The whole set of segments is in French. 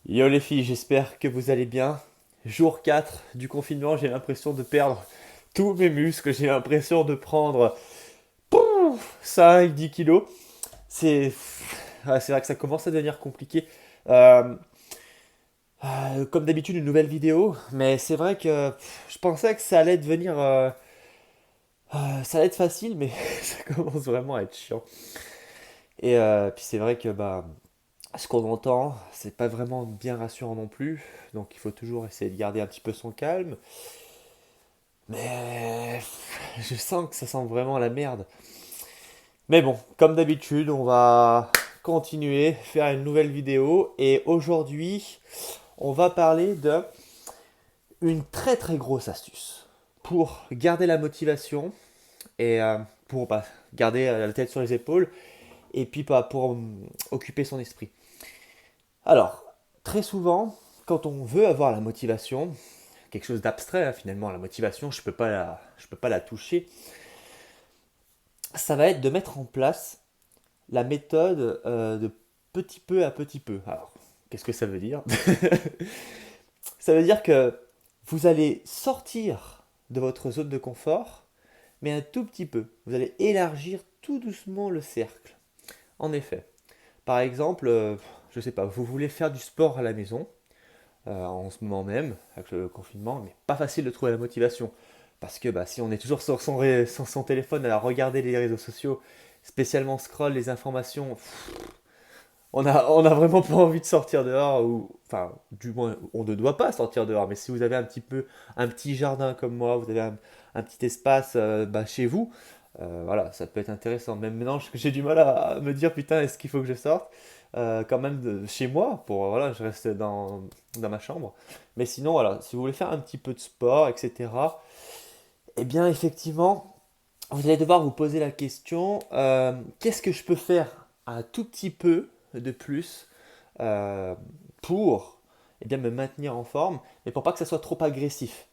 Yo les filles, j'espère que vous allez bien. Jour 4 du confinement, j'ai l'impression de perdre tous mes muscles, j'ai l'impression de prendre 5-10 kilos. C'est c'est vrai que ça commence à devenir compliqué. Euh, Comme d'habitude, une nouvelle vidéo, mais c'est vrai que je pensais que ça allait devenir... ça allait être facile, mais ça commence vraiment à être chiant. Et puis c'est vrai que ce qu'on entend, c'est pas vraiment bien rassurant non plus. Donc il faut toujours essayer de garder un petit peu son calme. Mais je sens que ça sent vraiment la merde. Mais bon, comme d'habitude, on va continuer, faire une nouvelle vidéo. Et aujourd'hui, on va parler de une très très grosse astuce pour garder la motivation et pour garder la tête sur les épaules et puis pour occuper son esprit. Alors, très souvent, quand on veut avoir la motivation, quelque chose d'abstrait hein, finalement, la motivation, je peux pas la toucher, ça va être de mettre en place la méthode de petit peu à petit peu. Alors, qu'est-ce que ça veut dire? Ça veut dire que vous allez sortir de votre zone de confort, mais un tout petit peu. Vous allez élargir tout doucement le cercle. En effet, par exemple, je sais pas, vous voulez faire du sport à la maison, en ce moment même, avec le confinement, mais pas facile de trouver la motivation. Parce que si on est toujours sur sur son téléphone à regarder les réseaux sociaux, spécialement scroll les informations, on a vraiment pas envie de sortir dehors, ou enfin, du moins, on ne doit pas sortir dehors. Mais si vous avez un petit peu, un petit jardin comme moi, vous avez un petit espace chez vous, voilà, ça peut être intéressant. Même maintenant, j'ai du mal à me dire, putain, est-ce qu'il faut que je sorte quand même de chez moi pour, voilà, je reste dans ma chambre. Mais sinon, voilà, si vous voulez faire un petit peu de sport, etc., eh bien, effectivement, vous allez devoir vous poser la question, qu'est-ce que je peux faire un tout petit peu de plus euh, pour eh bien, me maintenir en forme, mais pour pas que ça soit trop agressif.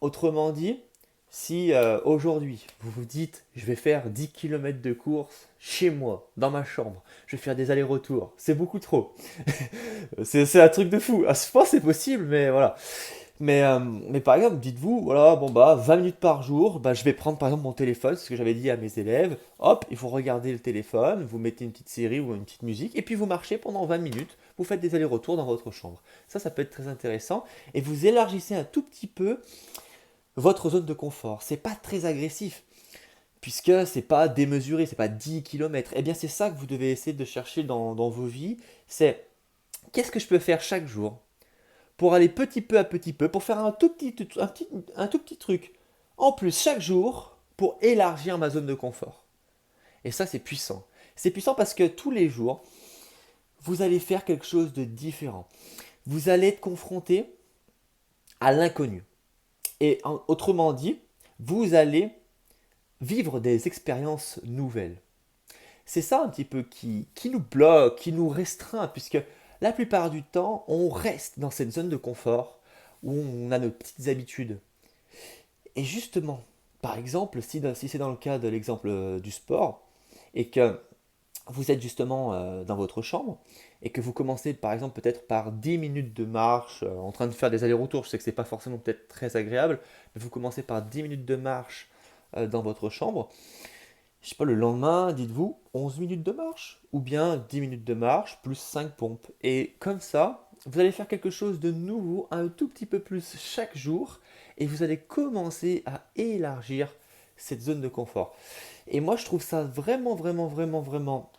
Autrement dit, si aujourd'hui vous vous dites je vais faire 10 km de course chez moi, dans ma chambre, je vais faire des allers-retours, c'est beaucoup trop. C'est un truc de fou. Ah, je pense que c'est possible, mais voilà. Mais par exemple, dites-vous, voilà, bon 20 minutes par jour, je vais prendre par exemple mon téléphone, c'est ce que j'avais dit à mes élèves. Hop, il faut regarder le téléphone, vous mettez une petite série ou une petite musique, et puis vous marchez pendant 20 minutes, vous faites des allers-retours dans votre chambre. Ça peut être très intéressant, et vous élargissez un tout petit peu votre zone de confort. C'est pas très agressif, puisque c'est pas démesuré, c'est pas 10 km. Eh bien, c'est ça que vous devez essayer de chercher dans vos vies, c'est qu'est-ce que je peux faire chaque jour pour aller petit peu à petit peu, pour faire un tout petit truc en plus chaque jour pour élargir ma zone de confort. Et ça, c'est puissant. C'est puissant parce que tous les jours, vous allez faire quelque chose de différent. Vous allez être confronté à l'inconnu. Et autrement dit, vous allez vivre des expériences nouvelles. C'est ça un petit peu qui nous bloque, qui nous restreint, puisque la plupart du temps, on reste dans cette zone de confort où on a nos petites habitudes. Et justement, par exemple, si c'est dans le cas de l'exemple du sport, et que vous êtes justement dans votre chambre, et que vous commencez par exemple peut-être par 10 minutes de marche, en train de faire des allers-retours, je sais que c'est pas forcément peut-être très agréable, mais vous commencez par 10 minutes de marche dans votre chambre, je sais pas, le lendemain, dites-vous 11 minutes de marche, ou bien 10 minutes de marche plus 5 pompes. Et comme ça, vous allez faire quelque chose de nouveau, un tout petit peu plus chaque jour, et vous allez commencer à élargir cette zone de confort. Et moi, je trouve ça vraiment, vraiment, vraiment, vraiment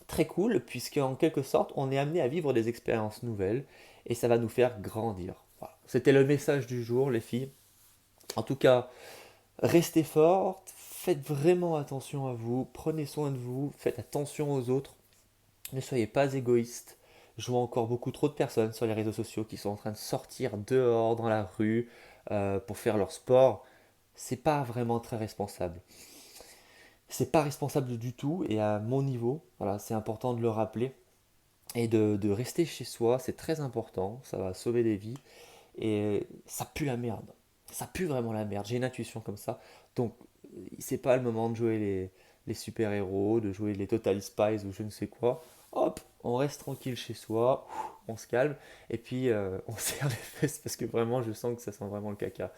très cool, puisque en quelque sorte, on est amené à vivre des expériences nouvelles, et ça va nous faire grandir. Voilà. C'était le message du jour, les filles. En tout cas, restez fortes, faites vraiment attention à vous, prenez soin de vous, faites attention aux autres, ne soyez pas égoïstes. Je vois encore beaucoup trop de personnes sur les réseaux sociaux qui sont en train de sortir dehors dans la rue pour faire leur sport. C'est pas vraiment très responsable. C'est pas responsable du tout et à mon niveau, voilà, c'est important de le rappeler et de rester chez soi, c'est très important, ça va sauver des vies et ça pue la merde. Ça pue vraiment la merde, j'ai une intuition comme ça. Donc c'est pas le moment de jouer les super-héros, de jouer les Total Spies ou je ne sais quoi. Hop, on reste tranquille chez soi, on se calme, et puis on serre les fesses parce que vraiment je sens que ça sent vraiment le caca.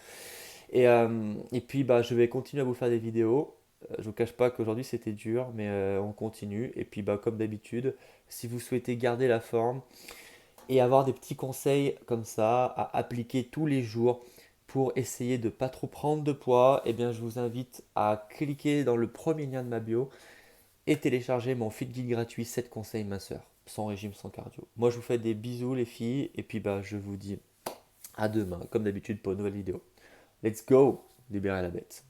Et puis bah, je vais continuer à vous faire des vidéos. Je vous cache pas qu'aujourd'hui c'était dur, mais on continue. Et puis bah, comme d'habitude, si vous souhaitez garder la forme et avoir des petits conseils comme ça à appliquer tous les jours pour essayer de pas trop prendre de poids, eh bien je vous invite à cliquer dans le premier lien de ma bio et télécharger mon fit guide gratuit 7 conseils minceur, sans régime, sans cardio. Moi je vous fais des bisous les filles, et puis bah je vous dis à demain, comme d'habitude pour une nouvelle vidéo. Let's go, libérer la bête.